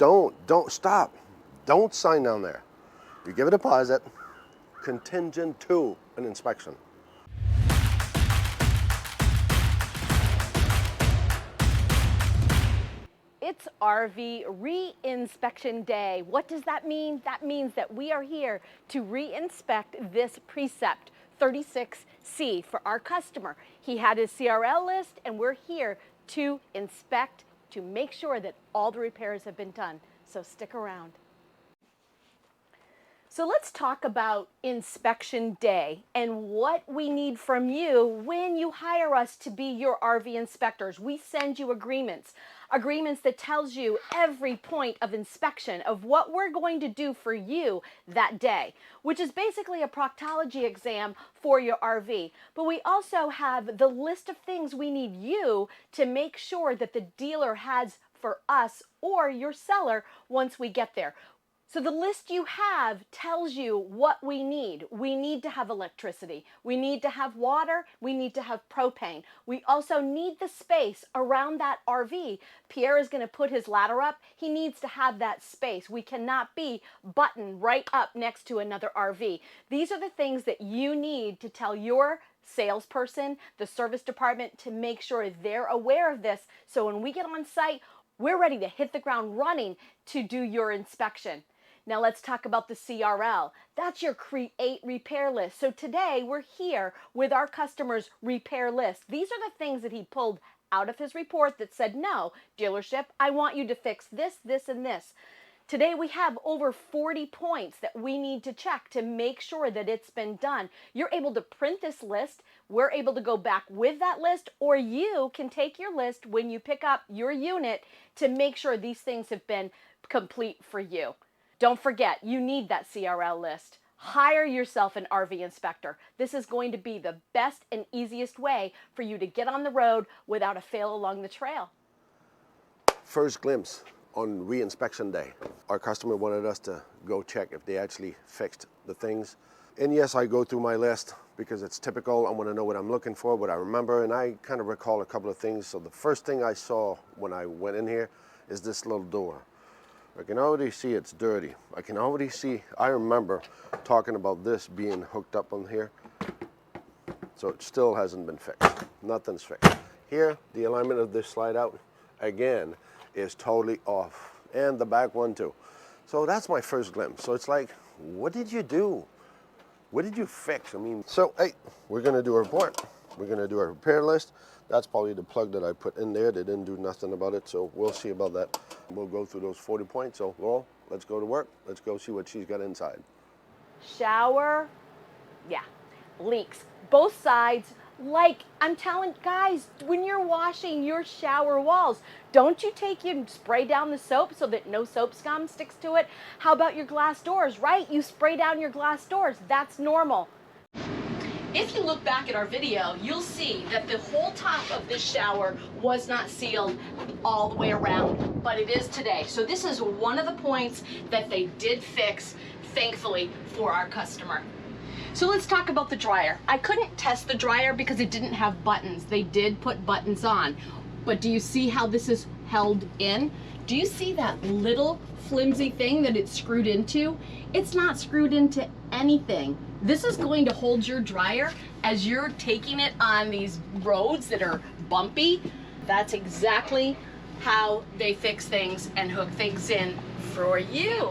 Don't stop. Don't sign down there. You give a deposit contingent to an inspection. It's RV re-inspection day. What does that mean? That means that we are here to re-inspect this Precept 36C for our customer. He had his CRL list and we're here to inspect to make sure that all the repairs have been done. So stick around. So let's talk about inspection day and what we need from you when you hire us to be your RV inspectors. We send you agreements that tells you every point of inspection of what we're going to do for you that day, which is basically a proctology exam for your RV. But we also have the list of things we need you to make sure that the dealer has for us or your seller once we get there. So the list you have tells you what we need. We need to have electricity. We need to have water. We need to have propane. We also need the space around that RV. Pierre is going to put his ladder up. He needs to have that space. We cannot be buttoned right up next to another RV. These are the things that you need to tell your salesperson, the service department, to make sure they're aware of this. So when we get on site, we're ready to hit the ground running to do your inspection. Now let's talk about the CRL. That's your create repair list. So today we're here with our customer's repair list. These are the things that he pulled out of his report that said, no, dealership, I want you to fix this, this, and this. Today we have over 40 points that we need to check to make sure that it's been done. You're able to print this list. We're able to go back with that list, or you can take your list when you pick up your unit to make sure these things have been complete for you. Don't forget, you need that CRL list. Hire yourself an RV inspector. This is going to be the best and easiest way for you to get on the road without a fail along the trail. First glimpse on re-inspection day. Our customer wanted us to go check if they actually fixed the things. And yes, I go through my list because it's typical. I want to know what I'm looking for, what I remember, and I kind of recall a couple of things. So the first thing I saw when I went in here is this little door. I can already see it's dirty. I can already see, I remember talking about this being hooked up on here. So it still hasn't been fixed. Nothing's fixed. Here, the alignment of this slide out, again, is totally off. And the back one too. So that's my first glimpse. So it's like, what did you do? What did you fix? I mean, so hey, we're gonna do a report. We're gonna do a repair list. That's probably the plug that I put in there. They didn't do nothing about it, so we'll see about that. We'll go through those 40 points. So, Laurel, let's go to work. Let's go see what she's got inside. Shower, yeah, leaks. Both sides, like I'm telling guys, when you're washing your shower walls, don't you take your spray down the soap so that no soap scum sticks to it? How about your glass doors, right? You spray down your glass doors. That's normal. If you look back at our video, you'll see that the whole top of this shower was not sealed all the way around, but it is today. So this is one of the points that they did fix, thankfully, for our customer. So let's talk about the dryer. I couldn't test the dryer because it didn't have buttons. They did put buttons on, but do you see how this is held in? Do you see that little flimsy thing that it's screwed into? It's not screwed into anything. This is going to hold your dryer as you're taking it on these roads that are bumpy. That's exactly how they fix things and hook things in for you.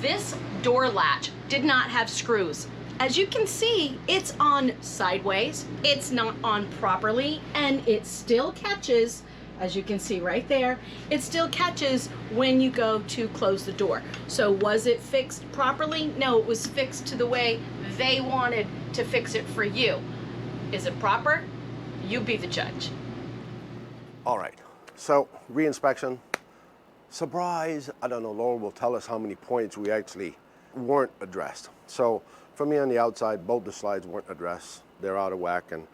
This door latch did not have screws. As you can see, it's on sideways, it's not on properly, and it still catches, as you can see right there, it still catches when you go to close the door. So was it fixed properly? No, it was fixed to the way they wanted to fix it for you. Is it proper? You be the judge. All right, so re-inspection. Surprise, I don't know, Laura will tell us how many points we actually weren't addressed. So for me on the outside, both the slides weren't addressed. They're out of whack, and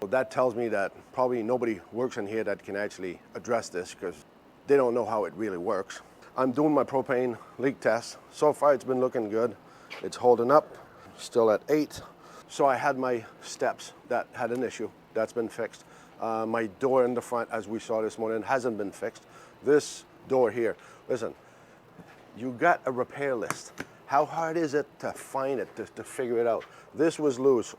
that tells me that probably nobody works in here that can actually address this because they don't know how it really works. I'm doing my propane leak test. So far it's been looking good. It's holding up, still at 8. So I had my steps that had an issue. That's been fixed. My door in the front, as we saw this morning, hasn't been fixed. This door here, listen, You got a repair list. How hard is it to find it, to figure it out? This was loose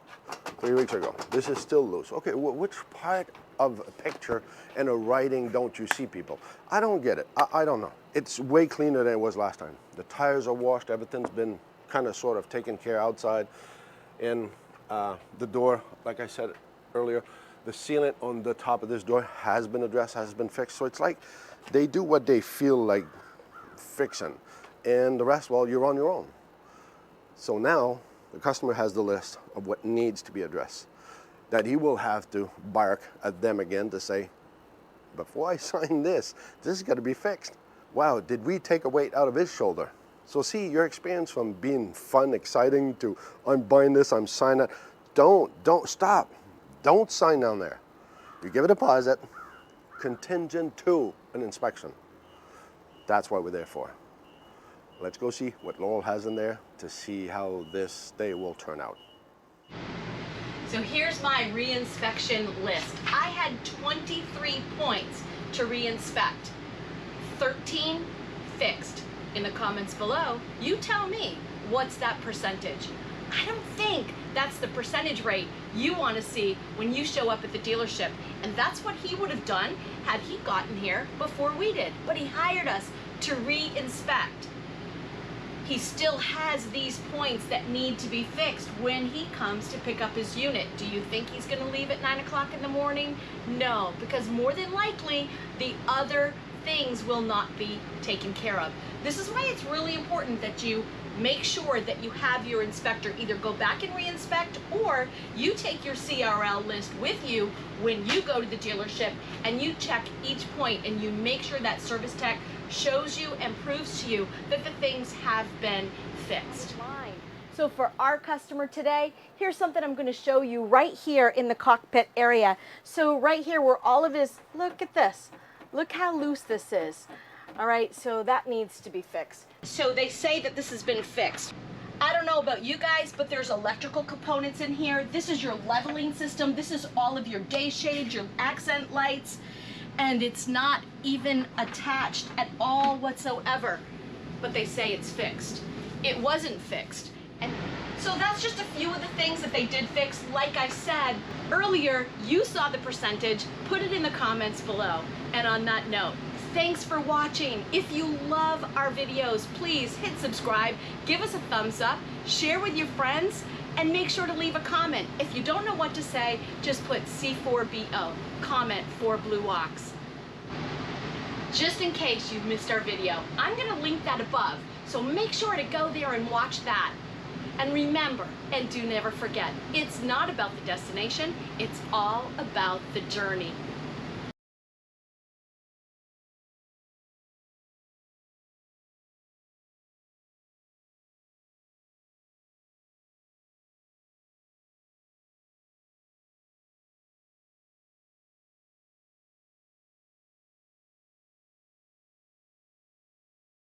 3 weeks ago. This is still loose. Okay, which part of a picture and a writing don't you see, people? I don't get it. I don't know. It's way cleaner than it was last time. The tires are washed. Everything's been kind of sort of taken care outside. And the door, like I said earlier, the sealant on the top of this door has been addressed, has been fixed. So it's like they do what they feel like fixing. And the rest, well, you're on your own. So now the customer has the list of what needs to be addressed, that he will have to bark at them again to say, before I sign this has got to be fixed. Wow, did we take a weight out of his shoulder? So see, your experience from being fun, exciting to I'm buying this, I'm signing it. Don't stop. Don't sign down there. You give a deposit contingent to an inspection. That's what we're there for. Let's go see what Laurel has in there to see how this day will turn out. So here's my re-inspection list. I had 23 points to re-inspect. 13 fixed. In the comments below, you tell me, what's that percentage? I don't think that's the percentage rate you want to see when you show up at the dealership. And that's what he would have done had he gotten here before we did. But he hired us to re-inspect. He still has these points that need to be fixed when he comes to pick up his unit. Do you think he's going to leave at 9 o'clock in the morning? No, because more than likely the other things will not be taken care of. This is why it's really important that you make sure that you have your inspector either go back and re-inspect, or you take your CRL list with you when you go to the dealership and you check each point and you make sure that service tech shows you and proves to you that the things have been fixed. So for our customer today, here's something I'm going to show you right here in the cockpit area. So right here where all of his, look at this. Look how loose this is. All right, so that needs to be fixed. So they say that this has been fixed. I don't know about you guys, but there's electrical components in here. This is your leveling system. This is all of your day shades, your accent lights, and it's not even attached at all whatsoever. But they say it's fixed. It wasn't fixed. And so that's just a few of the things that they did fix. Like I said earlier, you saw the percentage. Put it in the comments below. And on that note, thanks for watching. If you love our videos, please hit subscribe, give us a thumbs up, share with your friends, and make sure to leave a comment. If you don't know what to say, just put C4BO, comment for Blue Ox. Just in case you've missed our video, I'm gonna link that above, so make sure to go there and watch that. And remember, and do never forget, it's not about the destination, it's all about the journey.